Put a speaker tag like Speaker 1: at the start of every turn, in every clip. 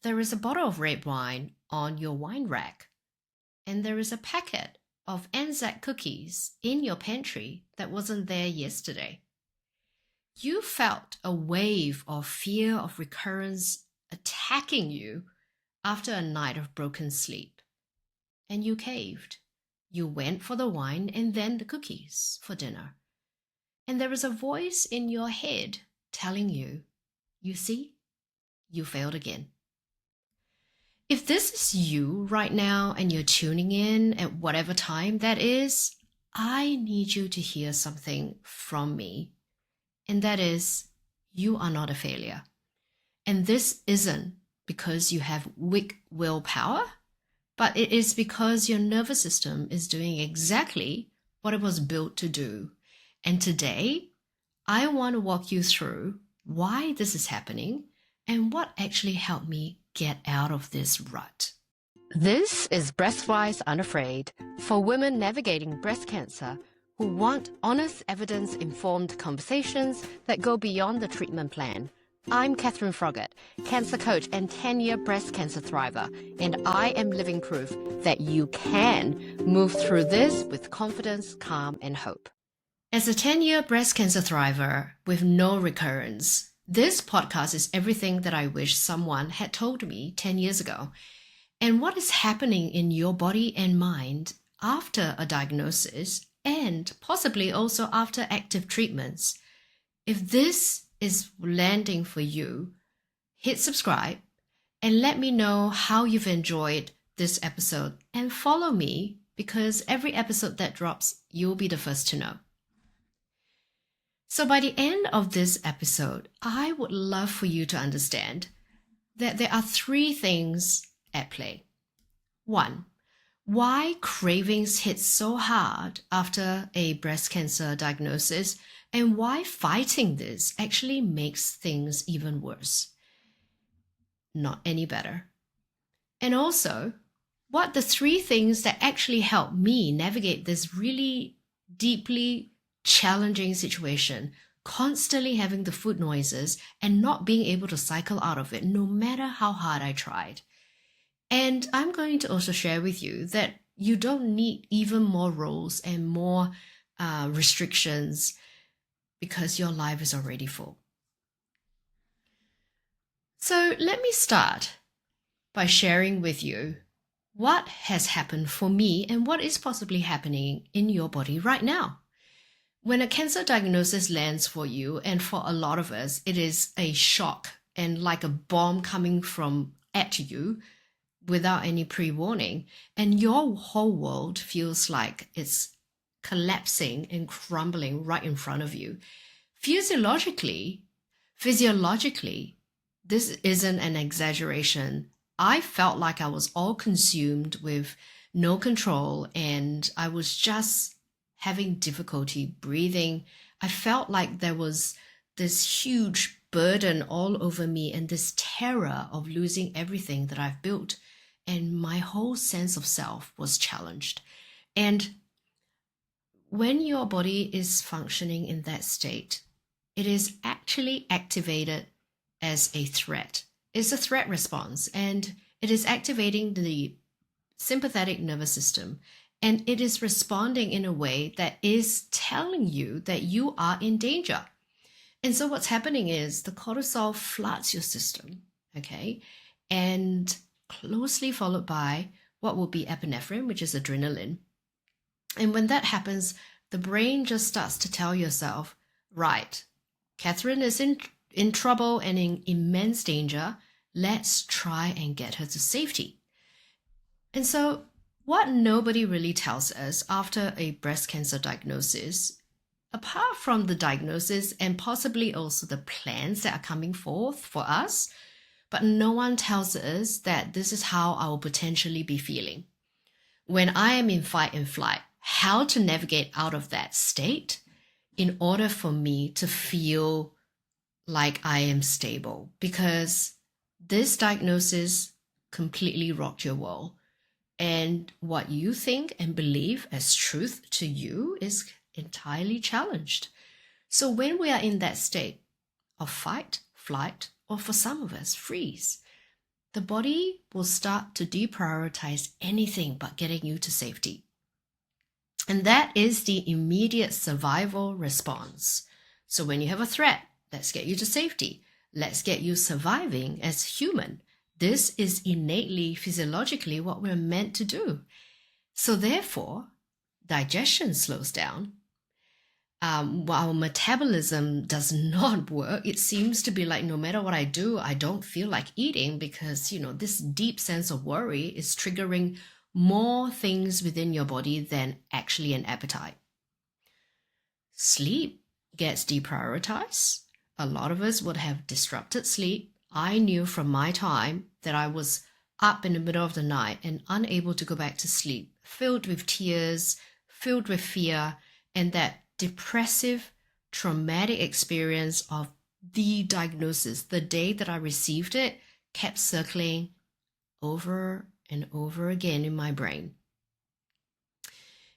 Speaker 1: there is a bottle of red wine on your wine rack, and there is a packet of Anzac cookies in your pantry that wasn't there yesterday. You felt a wave of fear of recurrence attacking you after a night of broken sleep, and you caved. You went for the wine and then the cookies for dinner. And there is a voice in your head telling you, you see, you failed again. If this is you right now and you're tuning in at whatever time that is, I need you to hear something from me. And that is, you are not a failure. And this isn't because you have weak willpower, but it is because your nervous system is doing exactly what it was built to do. And today, I want to walk you through why this is happening and what actually helped me get out of this rut. This is Breastwise Unafraid for women navigating breast cancer who want honest, evidence-informed conversations that go beyond the treatment plan. I'm Katherine Froggatt, cancer coach and 10-year breast cancer thriver, and I am living proof that you can move through this with confidence, calm, and hope. As a 10-year breast cancer thriver with no recurrence, this podcast is everything that I wish someone had told me 10 years ago. And what is happening in your body and mind after a diagnosis and possibly also after active treatments. If this is landing for you, hit subscribe and let me know how you've enjoyed this episode, and follow me because every episode that drops, you'll be the first to know. So by the end of this episode, I would love for you to understand that there are three things at play. One, why cravings hit so hard after a breast cancer diagnosis, and why fighting this actually makes things even worse. Not any better. And also, what the three things that actually helped me navigate this really deeply challenging situation, constantly having the food noises and not being able to cycle out of it no matter how hard I tried. And I'm going to also share with you that you don't need even more rules and more restrictions because your life is already full. So let me start by sharing with you what has happened for me and what is possibly happening in your body right now. When a cancer diagnosis lands for you, and for a lot of us, it is a shock and like a bomb coming from at you without any pre-warning, and your whole world feels like it's collapsing and crumbling right in front of you. Physiologically, this isn't an exaggeration. I felt like I was all consumed with no control, and I was just having difficulty breathing. I felt like there was this huge burden all over me and this terror of losing everything that I've built. And my whole sense of self was challenged. And when your body is functioning in that state, it is actually activated as a threat. It's a threat response, and it is activating the sympathetic nervous system. And it is responding in a way that is telling you that you are in danger. And so what's happening is the cortisol floods your system, okay? And closely followed by what will be epinephrine, which is adrenaline. And when that happens, the brain just starts to tell yourself, right, Katherine is in trouble and in immense danger. Let's try and get her to safety. And so what nobody really tells us after a breast cancer diagnosis, apart from the diagnosis and possibly also the plans that are coming forth for us, but no one tells us that this is how I will potentially be feeling. When I am in fight and flight, how to navigate out of that state in order for me to feel like I am stable, because this diagnosis completely rocked your world. And what you think and believe as truth to you is entirely challenged. So when we are in that state of fight, flight, or for some of us, freeze, the body will start to deprioritize anything but getting you to safety. And that is the immediate survival response. So when you have a threat, let's get you to safety. Let's get you surviving as human. This is innately, physiologically what we're meant to do. So therefore, digestion slows down. Our metabolism does not work. It seems to be like no matter what I do, I don't feel like eating because, this deep sense of worry is triggering more things within your body than actually an appetite. Sleep gets deprioritized. A lot of us would have disrupted sleep. I knew from my time that I was up in the middle of the night and unable to go back to sleep, filled with tears, filled with fear, and that depressive, traumatic experience of the diagnosis, the day that I received it, kept circling over and over again in my brain.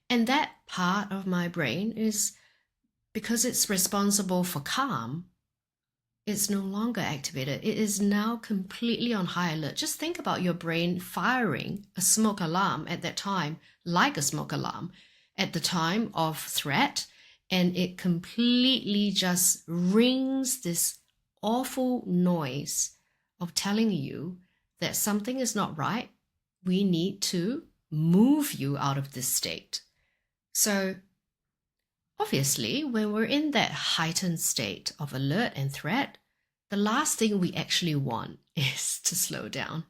Speaker 1: And that part of my brain is, because it's responsible for calm, it's no longer activated. It is now completely on high alert. Just think about your brain firing a smoke alarm at that time, like a smoke alarm, at the time of threat, and it completely just rings this awful noise of telling you that something is not right. We need to move you out of this state. So obviously, when we're in that heightened state of alert and threat, the last thing we actually want is to slow down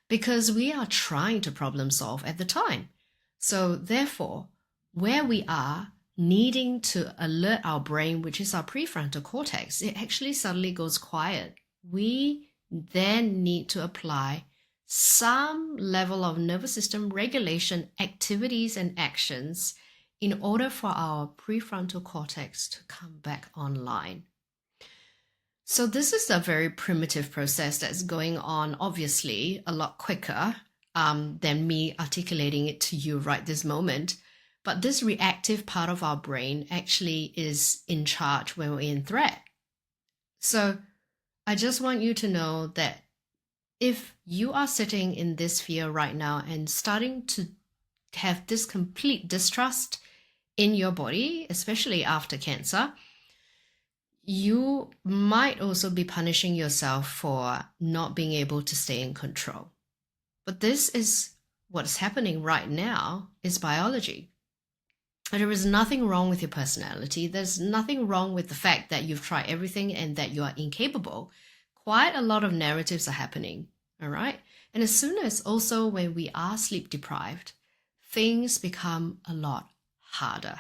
Speaker 1: because we are trying to problem solve at the time. So therefore, where we are needing to alert our brain, which is our prefrontal cortex, it actually suddenly goes quiet. We then need to apply some level of nervous system regulation activities and actions in order for our prefrontal cortex to come back online. So this is a very primitive process that's going on, obviously, a lot quicker than me articulating it to you right this moment. But this reactive part of our brain actually is in charge when we're in threat. So I just want you to know that if you are sitting in this fear right now and starting to have this complete distrust in your body, especially after cancer, you might also be punishing yourself for not being able to stay in control. But this is what's happening right now is biology. There is nothing wrong with your personality. There's nothing wrong with the fact that you've tried everything and that you are incapable. Quite a lot of narratives are happening, all right? And as soon as also when we are sleep deprived, things become a lot harder.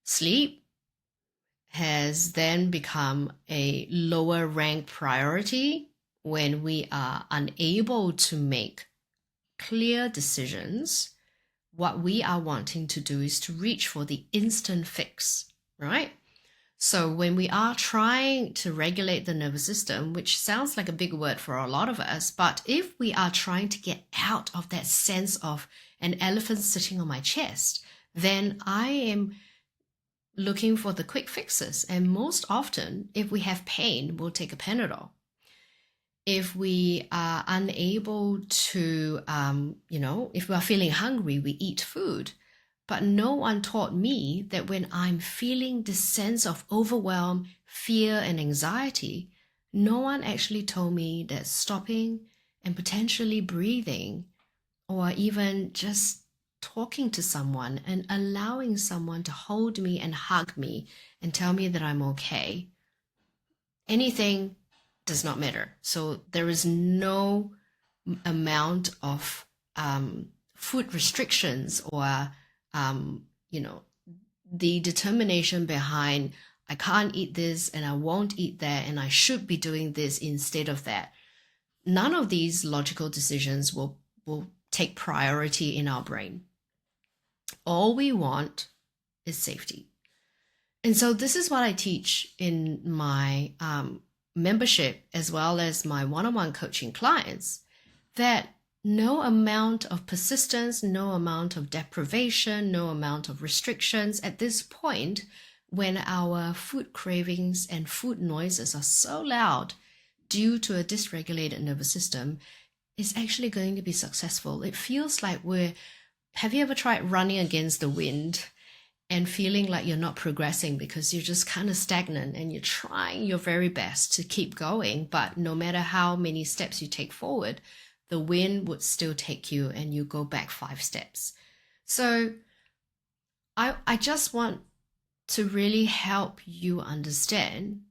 Speaker 1: Sleep has then become a lower rank priority when we are unable to make clear decisions. What we are wanting to do is to reach for the instant fix, right? So when we are trying to regulate the nervous system, which sounds like a big word for a lot of us, but if we are trying to get out of that sense of an elephant sitting on my chest, then I am looking for the quick fixes. And most often, if we have pain, we'll take a Panadol. If we are unable to, if we are feeling hungry, we eat food. But no one taught me that when I'm feeling this sense of overwhelm, fear, and anxiety, no one actually told me that stopping and potentially breathing, or even just talking to someone and allowing someone to hold me and hug me and tell me that I'm okay, anything does not matter. So there is no amount of food restrictions or, the determination behind I can't eat this and I won't eat that and I should be doing this instead of that. None of these logical decisions will take priority in our brain. All we want is safety. And so this is what I teach in my membership as well as my one-on-one coaching clients, that no amount of persistence, no amount of deprivation, no amount of restrictions at this point, when our food cravings and food noises are so loud, due to a dysregulated nervous system is actually going to be successful. It feels like have you ever tried running against the wind and feeling like you're not progressing because you're just kind of stagnant and you're trying your very best to keep going, but no matter how many steps you take forward, the wind would still take you and you go back 5 steps. So I just want to really help you understand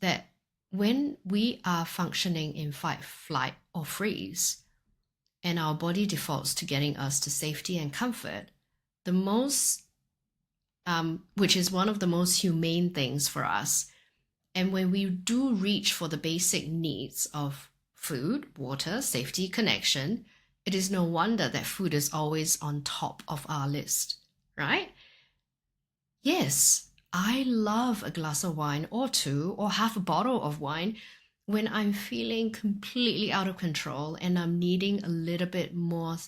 Speaker 1: that when we are functioning in fight, flight, or freeze, and our body defaults to getting us to safety and comfort, the most, which is one of the most humane things for us. And when we do reach for the basic needs of food, water, safety, connection, it is no wonder that food is always on top of our list, right? Yes, I love a glass of wine or 2 or half a bottle of wine when I'm feeling completely out of control and I'm needing a little bit more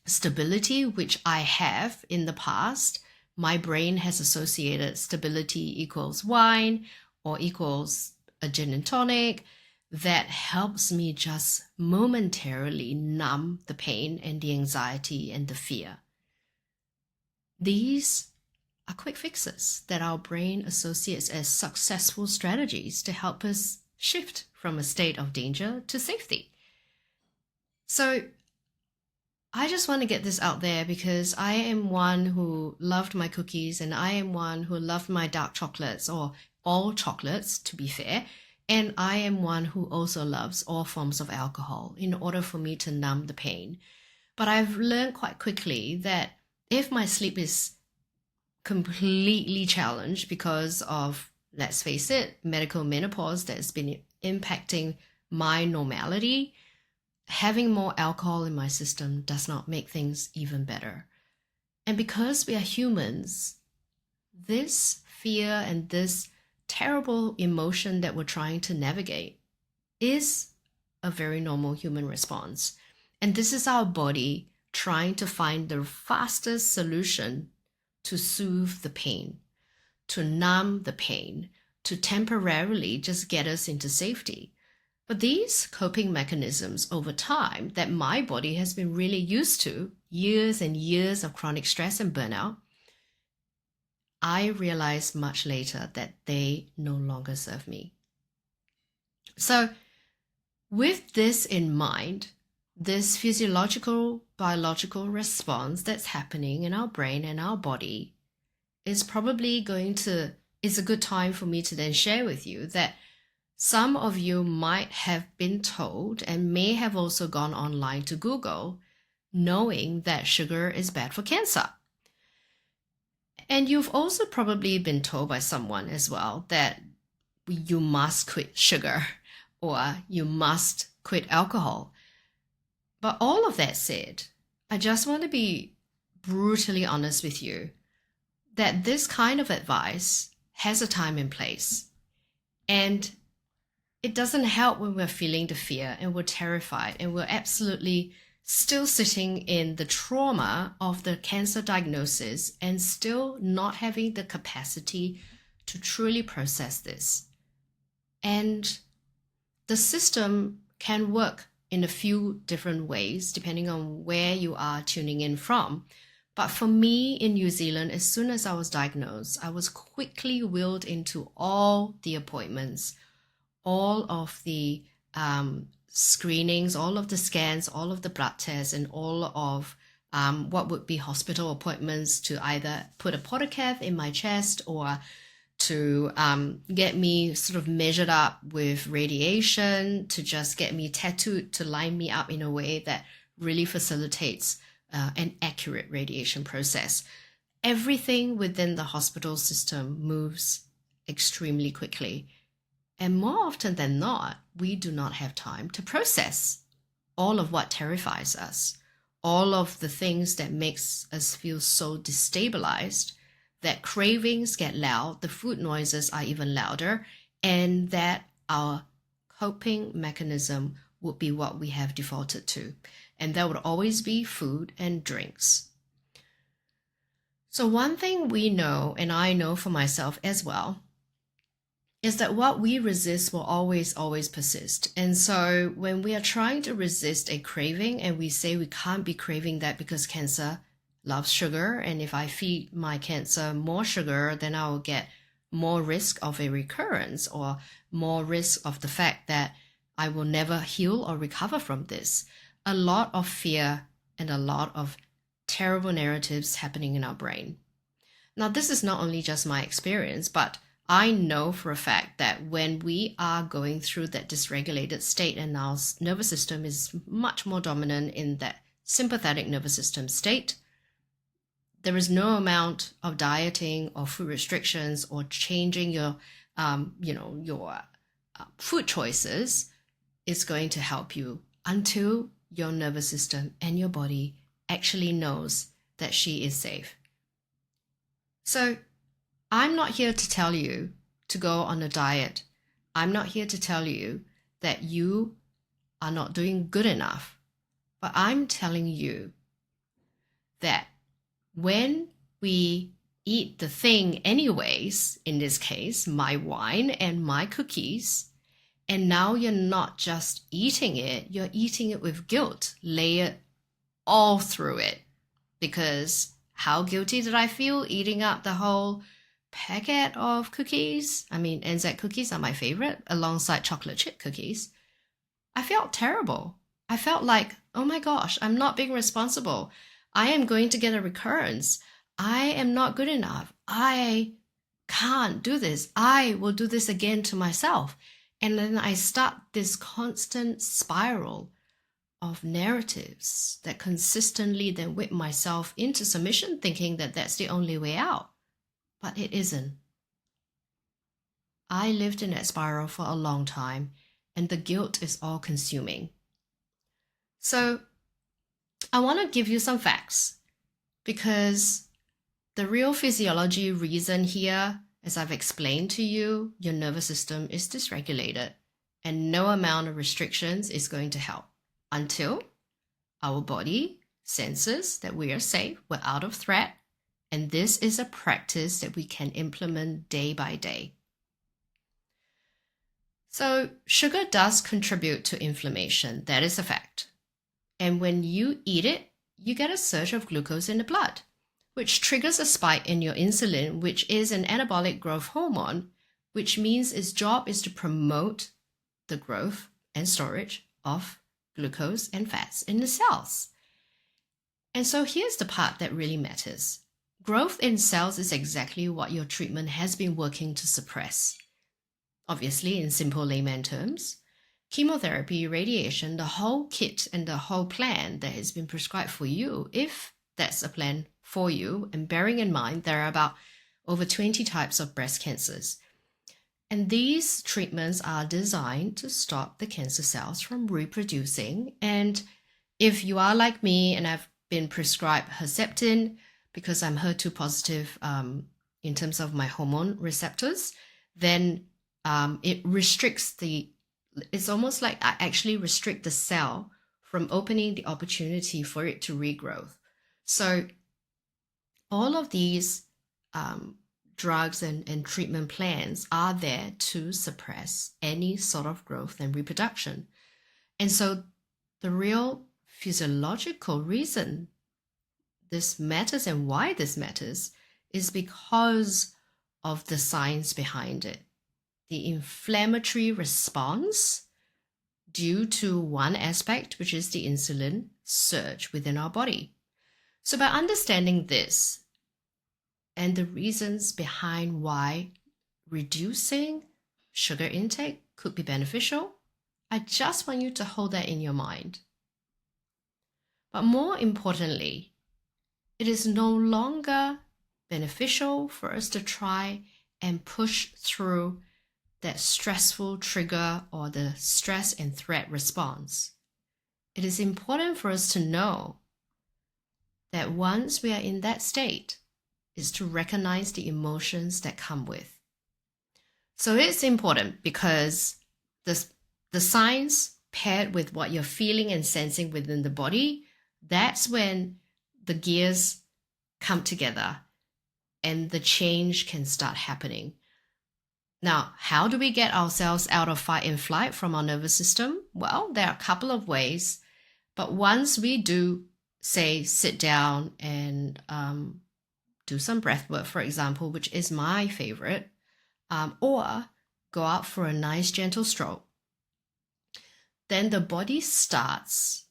Speaker 1: stability, which I have in the past. My brain has associated stability equals wine or equals a gin and tonic. That helps me just momentarily numb the pain and the anxiety and the fear. These are quick fixes that our brain associates as successful strategies to help us shift from a state of danger to safety. So I just want to get this out there because I am one who loved my cookies and I am one who loved my dark chocolates, or all chocolates to be fair. And I am one who also loves all forms of alcohol in order for me to numb the pain. But I've learned quite quickly that if my sleep is completely challenged because of, let's face it, medical menopause that's been impacting my normality, having more alcohol in my system does not make things even better. And because we are humans, this fear and this terrible emotion that we're trying to navigate is a very normal human response. And this is our body trying to find the fastest solution to soothe the pain, to numb the pain, to temporarily just get us into safety. But these coping mechanisms over time that my body has been really used to, years and years of chronic stress and burnout, I realized much later that they no longer serve me. So with this in mind, this physiological, biological response that's happening in our brain and our body is probably is a good time for me to then share with you that some of you might have been told and may have also gone online to Google, knowing that sugar is bad for cancer. And you've also probably been told by someone as well that you must quit sugar or you must quit alcohol. But all of that said, I just want to be brutally honest with you that this kind of advice has a time and place. And it doesn't help when we're feeling the fear and we're terrified and we're absolutely still sitting in the trauma of the cancer diagnosis and still not having the capacity to truly process this. And the system can work in a few different ways depending on where you are tuning in from. But for me in New Zealand, as soon as I was diagnosed, I was quickly wheeled into all the appointments, all of the screenings, all of the scans, all of the blood tests, and all of what would be hospital appointments to either put a portacath in my chest or to get me sort of measured up with radiation, to just get me tattooed, to line me up in a way that really facilitates an accurate radiation process. Everything within the hospital system moves extremely quickly. And more often than not, we do not have time to process all of what terrifies us, all of the things that makes us feel so destabilized, that cravings get loud, the food noises are even louder, and that our coping mechanism would be what we have defaulted to. And that would always be food and drinks. So one thing we know, and I know for myself as well, is that what we resist will always, always persist. And so when we are trying to resist a craving and we say we can't be craving that because cancer loves sugar, and if I feed my cancer more sugar, then I will get more risk of a recurrence or more risk of the fact that I will never heal or recover from this. A lot of fear and a lot of terrible narratives happening in our brain. Now, this is not only just my experience, but I know for a fact that when we are going through that dysregulated state and our nervous system is much more dominant in that sympathetic nervous system state, there is no amount of dieting or food restrictions or changing your, food choices is going to help you until your nervous system and your body actually knows that she is safe. So I'm not here to tell you to go on a diet. I'm not here to tell you that you are not doing good enough. But I'm telling you that when we eat the thing anyways, in this case, my wine and my cookies, and now you're not just eating it, you're eating it with guilt, layered all through it. Because how guilty did I feel eating up the whole packet of cookies? I mean, Anzac cookies are my favorite, alongside chocolate chip cookies. I felt terrible. I felt like, oh my gosh, I'm not being responsible. I am going to get a recurrence. I am not good enough. I can't do this. I will do this again to myself. And then I start this constant spiral of narratives that consistently then whip myself into submission, thinking that that's the only way out. But it isn't. I lived in that spiral for a long time, and the guilt is all consuming. So I want to give you some facts, because the real physiology reason here, as I've explained to you, your nervous system is dysregulated, and no amount of restrictions is going to help until our body senses that we are safe, we're out of threat, and this is a practice that we can implement day by day. So sugar does contribute to inflammation. That is a fact. And when you eat it, you get a surge of glucose in the blood, which triggers a spike in your insulin, which is an anabolic growth hormone, which means its job is to promote the growth and storage of glucose and fats in the cells. And so here's the part that really matters. Growth in cells is exactly what your treatment has been working to suppress. Obviously, in simple layman terms, chemotherapy, radiation, the whole kit and the whole plan that has been prescribed for you, if that's a plan for you, and bearing in mind there are about over 20 types of breast cancers. And these treatments are designed to stop the cancer cells from reproducing. And if you are like me and I've been prescribed Herceptin because I'm HER2 positive in terms of my hormone receptors, then it restricts it's almost like I actually restrict the cell from opening the opportunity for it to regrow. So all of these drugs and treatment plans are there to suppress any sort of growth and reproduction. And so the real physiological reason this matters and why this matters is because of the science behind it. The inflammatory response due to one aspect, which is the insulin surge within our body. So by understanding this and the reasons behind why reducing sugar intake could be beneficial, I just want you to hold that in your mind. But more importantly, it is no longer beneficial for us to try and push through that stressful trigger or the stress and threat response. It is important for us to know that once we are in that state, is to recognize the emotions that come with. So it's important because the science paired with what you're feeling and sensing within the body, that's when the gears come together and the change can start happening. Now, how do we get ourselves out of fight and flight from our nervous system? Well, there are a couple of ways. But once we do, say, sit down and do some breath work, for example, which is my favorite, or go out for a nice gentle stroll, then the body starts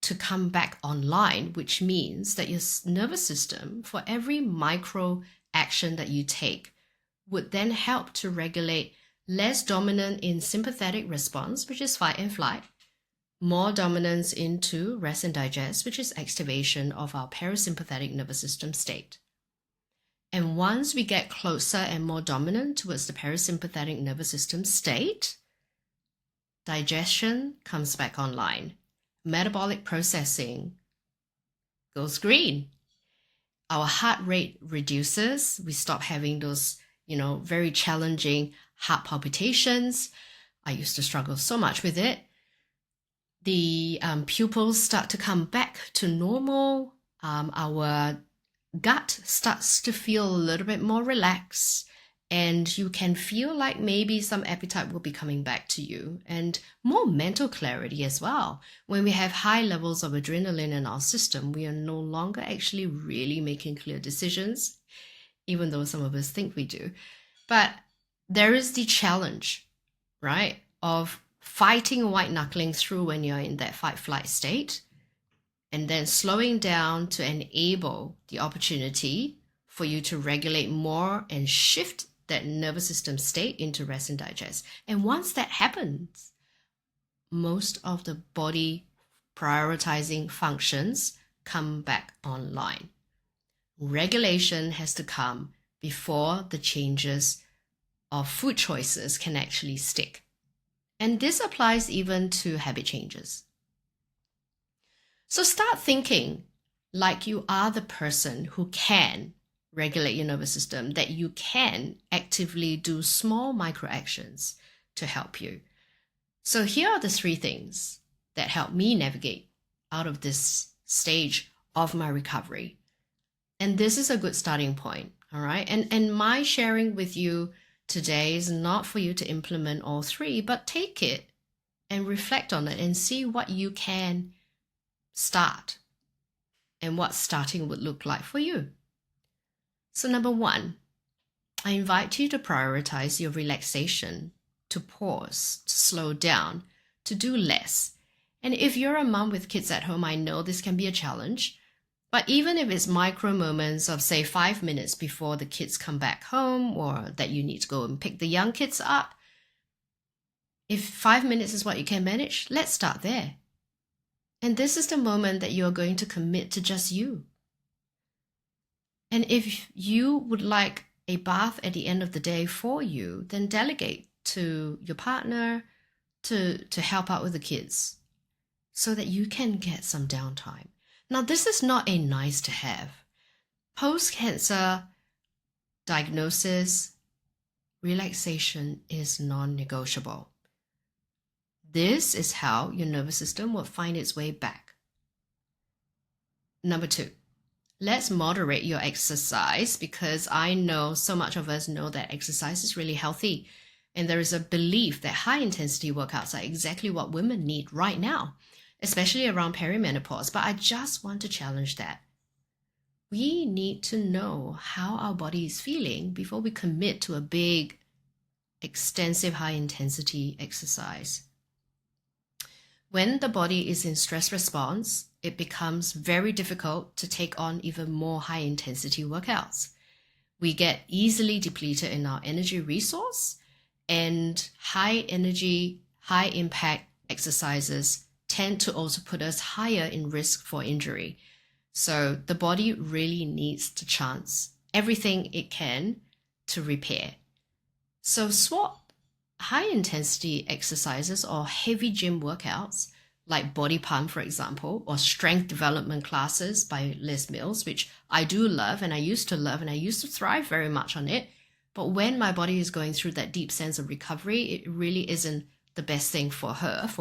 Speaker 1: to come back online, which means that your nervous system, for every micro action that you take, would then help to regulate less dominant in sympathetic response, which is fight and flight, more dominance into rest and digest, which is activation of our parasympathetic nervous system state. And once we get closer and more dominant towards the parasympathetic nervous system state, digestion comes back online. Metabolic processing goes green. Our heart rate reduces. We stop having those, very challenging heart palpitations. I used to struggle so much with it. The pupils start to come back to normal. Our gut starts to feel a little bit more relaxed, and you can feel like maybe some appetite will be coming back to you, and more mental clarity as well. When we have high levels of adrenaline in our system, we are no longer actually really making clear decisions, even though some of us think we do. But there is the challenge, right, of fighting white knuckling through when you're in that fight flight state, and then slowing down to enable the opportunity for you to regulate more and shift that nervous system state into rest and digest. And once that happens, most of the body prioritizing functions come back online. Regulation has to come before the changes of food choices can actually stick. And this applies even to habit changes. So start thinking like you are the person who can regulate your nervous system, that you can actively do small micro actions to help you. So here are the 3 things that help me navigate out of this stage of my recovery. And this is a good starting point, all right? And my sharing with you today is not for you to implement all 3, but take it and reflect on it and see what you can start and what starting would look like for you. So number 1, I invite you to prioritize your relaxation, to pause, to slow down, to do less. And if you're a mom with kids at home, I know this can be a challenge. But even if it's micro moments of, say, 5 minutes before the kids come back home, or that you need to go and pick the young kids up, if 5 minutes is what you can manage, let's start there. And this is the moment that you're going to commit to just you. And if you would like a bath at the end of the day for you, then delegate to your partner to help out with the kids so that you can get some downtime. Now, this is not a nice to have. Post-cancer diagnosis, relaxation is non-negotiable. This is how your nervous system will find its way back. Number 2, let's moderate your exercise, because I know so much of us know that exercise is really healthy. And there is a belief that high-intensity workouts are exactly what women need right now, especially around perimenopause. But I just want to challenge that. We need to know how our body is feeling before we commit to a big, extensive, high-intensity exercise. When the body is in stress response, it becomes very difficult to take on even more high-intensity workouts. We get easily depleted in our energy resource, and high energy, high impact exercises tend to also put us higher in risk for injury. So the body really needs to chance everything it can to repair. So swap high intensity exercises or heavy gym workouts like body pump, for example, or strength development classes by Les Mills, which I do love and I used to love and I used to thrive very much on it. But when my body is going through that deep sense of recovery, it really isn't the best thing for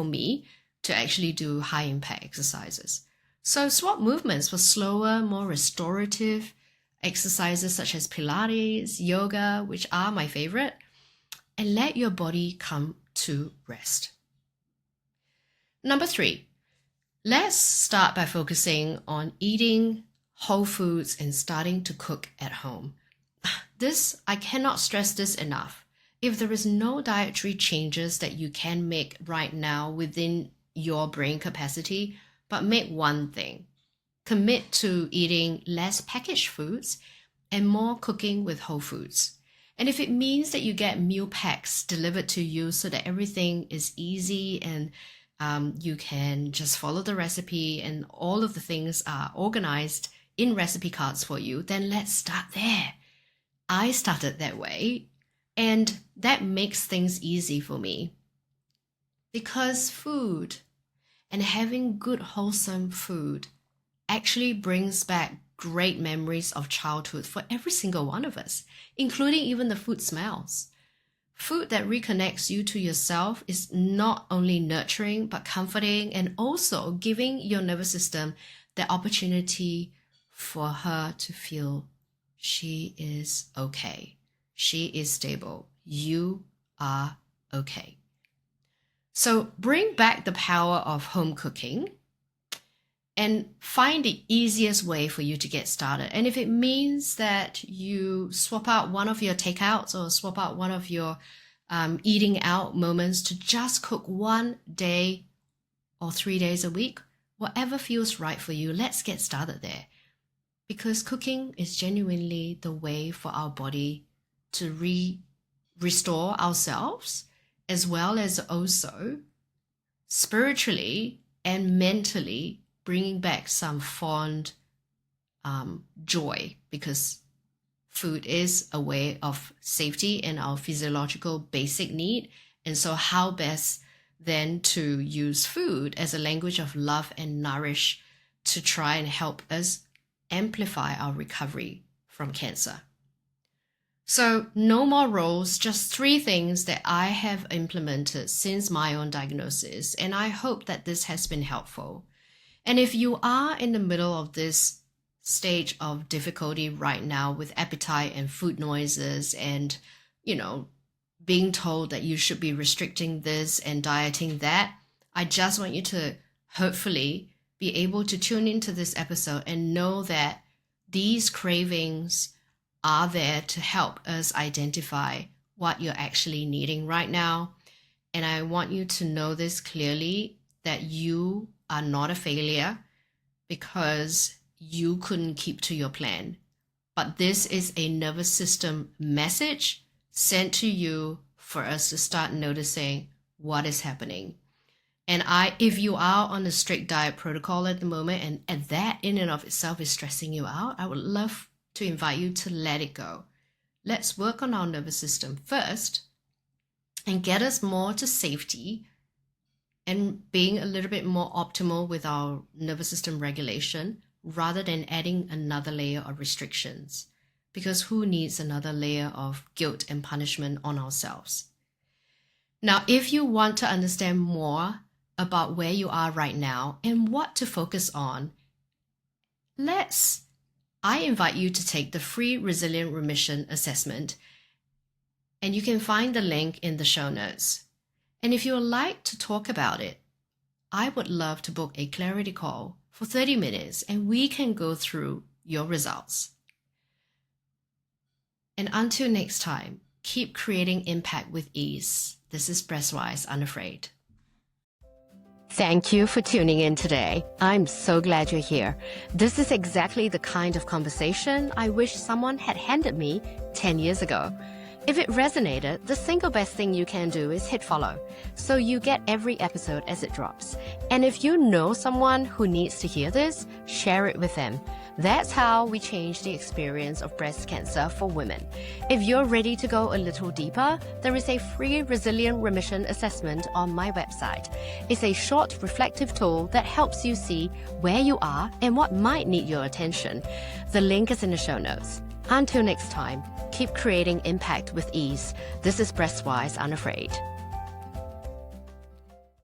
Speaker 1: me, to actually do high impact exercises. So swap movements for slower, more restorative exercises such as Pilates, yoga, which are my favorite, and let your body come to rest. Number 3, let's start by focusing on eating whole foods and starting to cook at home. I cannot stress this enough. If there is no dietary changes that you can make right now within your brain capacity, but make one thing. Commit to eating less packaged foods and more cooking with whole foods. And if it means that you get meal packs delivered to you so that everything is easy and you can just follow the recipe and all of the things are organized in recipe cards for you, then let's start there. I started that way, and that makes things easy for me. Because food and having good wholesome food actually brings back great memories of childhood for every single one of us, including even the food smells. Food that reconnects you to yourself is not only nurturing but comforting, and also giving your nervous system the opportunity for her to feel she is okay. She is stable. You are okay. So bring back the power of home cooking and find the easiest way for you to get started. And if it means that you swap out one of your takeouts or swap out one of your eating out moments to just cook one day or 3 days a week, whatever feels right for you, let's get started there. Because cooking is genuinely the way for our body to restore ourselves, as well as also spiritually and mentally bringing back some fond joy, because food is a way of safety and our physiological basic need. And so how best then to use food as a language of love and nourish to try and help us amplify our recovery from cancer. So no more rules, just 3 things that I have implemented since my own diagnosis, and I hope that this has been helpful. And if you are in the middle of this stage of difficulty right now with appetite and food noises and, being told that you should be restricting this and dieting that, I just want you to hopefully be able to tune into this episode and know that these cravings are there to help us identify what you're actually needing right now. And I want you to know this clearly, that you are not a failure because you couldn't keep to your plan. But this is a nervous system message sent to you for us to start noticing what is happening. And if you are on a strict diet protocol at the moment, and that in and of itself is stressing you out, I would love to invite you to let it go. Let's work on our nervous system first and get us more to safety and being a little bit more optimal with our nervous system regulation, rather than adding another layer of restrictions. Because who needs another layer of guilt and punishment on ourselves? Now, if you want to understand more about where you are right now and what to focus on, I invite you to take the free Resilient Remission Assessment, and you can find the link in the show notes. And if you would like to talk about it, I would love to book a clarity call for 30 minutes and we can go through your results. And until next time, keep creating impact with ease. This is Breastwise Unafraid. Thank you for tuning in today. I'm so glad you're here. This is exactly the kind of conversation I wish someone had handed me 10 years ago. If it resonated, the single best thing you can do is hit follow, so you get every episode as it drops. And if you know someone who needs to hear this, share it with them. That's how we change the experience of breast cancer for women. If you're ready to go a little deeper, there is a free Resilient Remission Assessment on my website. It's a short, reflective tool that helps you see where you are and what might need your attention. The link is in the show notes. Until next time, keep creating impact with ease. This is Breastwise Unafraid.